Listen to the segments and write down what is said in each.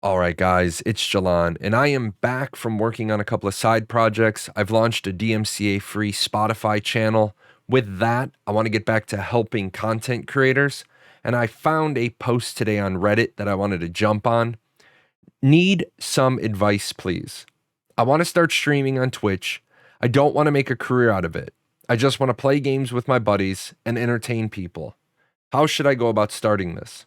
All right, guys, it's Jahlon, and I am back from working on a couple of side projects. I've launched a DMCA free Spotify channel. With that, I want to get back to helping content creators, and I found a post today on Reddit that I wanted to jump on. Need some advice, please. I want to start streaming on Twitch. I don't want to make a career out of it. I just want to play games with my buddies and entertain people. How should I go about starting this?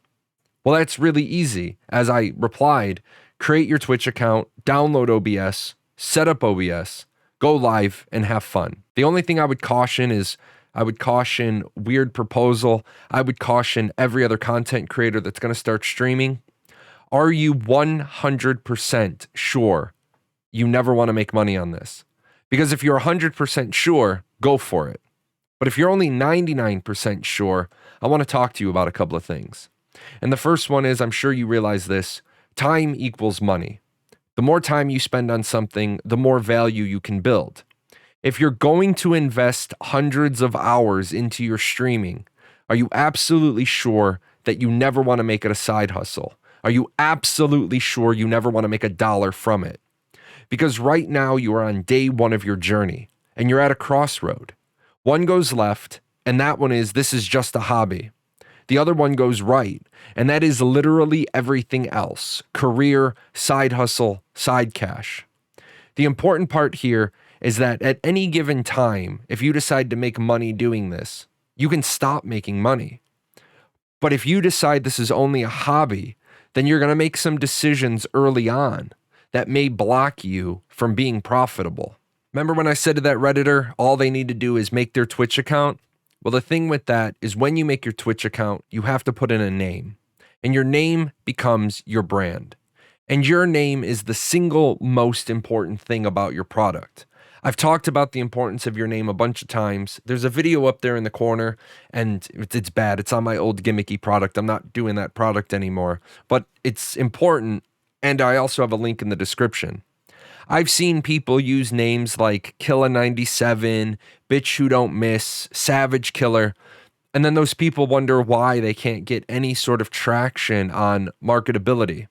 Well, that's really easy. As I replied, create your Twitch account, download OBS, set up OBS, go live, and have fun. The only thing I would caution is I would caution weird proposal. I would caution every other content creator that's going to start streaming. Are you 100% sure you never want to make money on this? Because if you're 100% sure, go for it. But if you're only 99% sure, I want to talk to you about a couple of things. And the first one is, I'm sure you realize this, time equals money. The more time you spend on something, the more value you can build. If you're going to invest hundreds of hours into your streaming, are you absolutely sure that you never want to make it a side hustle? Are you absolutely sure you never want to make a dollar from it? Because right now you are on day one of your journey and you're at a crossroad. One goes left, and that one is, this is just a hobby. The other one goes right, and that is literally everything else: career, side hustle, side cash. The important part here is that at any given time, if you decide to make money doing this, you can stop making money. But if you decide this is only a hobby, then you're going to make some decisions early on that may block you from being profitable. Remember when I said to that Redditor, all they need to do is make their Twitch account? Well, the thing with that is when you make your Twitch account, you have to put in a name, and your name becomes your brand. And your name is the single most important thing about your product. I've talked about the importance of your name a bunch of times. There's a video up there in the corner, and it's bad. It's on my old gimmicky product. I'm not doing that product anymore, but it's important, and I also have a link in the description. I've seen people use names like Killa97, Bitch Who Don't Miss, Savage Killer, and then those people wonder why they can't get any sort of traction on marketability.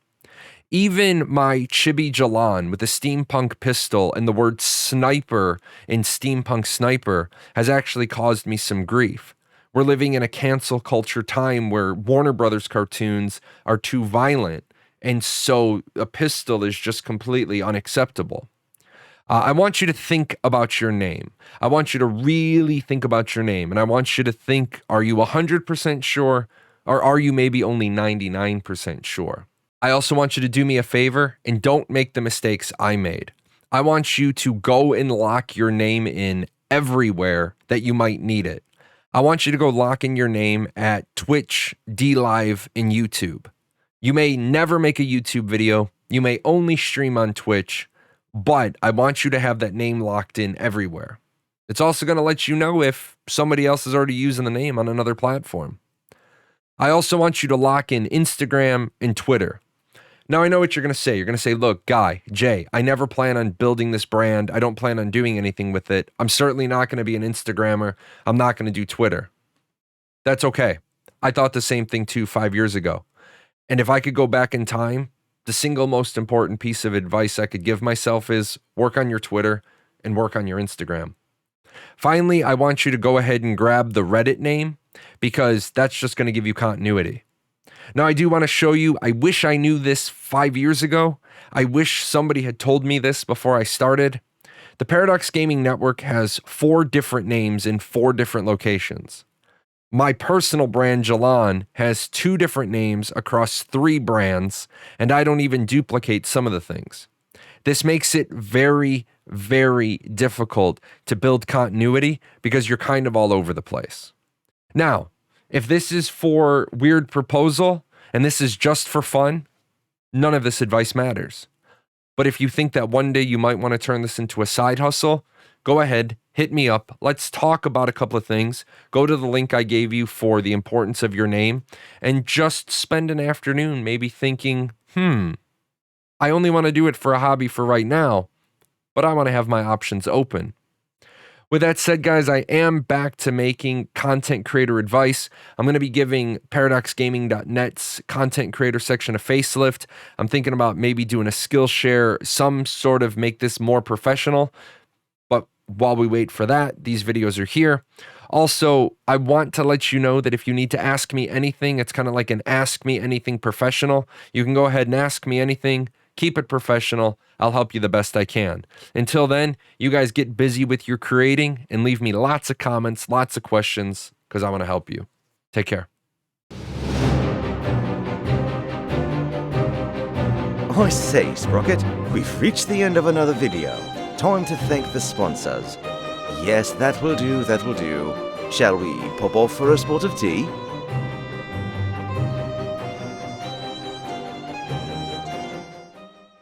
Even my chibi Jahlon with a steampunk pistol and the word sniper in steampunk sniper has actually caused me some grief. We're living in a cancel culture time where Warner Brothers cartoons are too violent, and so a pistol is just completely unacceptable. I want you to think about your name. I want you to really think about your name. And I want you to think, are you 100% sure, or are you maybe only 99% sure? I also want you to do me a favor and don't make the mistakes I made. I want you to go and lock your name in everywhere that you might need it. I want you to go lock in your name at Twitch, DLive, and YouTube. You may never make a YouTube video. You may only stream on Twitch, but I want you to have that name locked in everywhere. It's also going to let you know if somebody else is already using the name on another platform. I also want you to lock in Instagram and Twitter. Now, I know what you're going to say. You're going to say, look, Guy, Jay, I never plan on building this brand. I don't plan on doing anything with it. I'm certainly not going to be an Instagrammer. I'm not going to do Twitter. That's okay. I thought the same thing too 5 years ago. And if I could go back in time, the single most important piece of advice I could give myself is work on your Twitter and work on your Instagram. Finally, I want you to go ahead and grab the Reddit name because that's just going to give you continuity. Now, I do want to show you, I wish I knew this 5 years ago. I wish somebody had told me this before I started. The Paradox Gaming Network has 4 different names in 4 different locations. My personal brand, Jahlon, has 2 different names across 3 brands, and I don't even duplicate some of the things. This makes it very, very difficult to build continuity because you're kind of all over the place. Now, if this is for weird proposal and this is just for fun, none of this advice matters. But if you think that one day you might want to turn this into a side hustle, go ahead, hit me up. Let's talk about a couple of things. Go to the link I gave you for the importance of your name and just spend an afternoon maybe thinking, I only want to do it for a hobby for right now, but I want to have my options open. With that said, guys, I am back to making content creator advice. I'm going to be giving ParadoxGaming.net's content creator section a facelift. I'm thinking about maybe doing a Skillshare, some sort of make this more professional. But while we wait for that, these videos are here. Also, I want to let you know that if you need to ask me anything, it's kind of like an Ask Me Anything professional. You can go ahead and ask me anything. Keep it professional. I'll help you the best I can. Until then, you guys get busy with your creating and leave me lots of comments, lots of questions, because I want to help you. Take care. I say, Sprocket, we've reached the end of another video. Time to thank the sponsors. Yes, that will do, that will do. Shall we pop off for a spot of tea?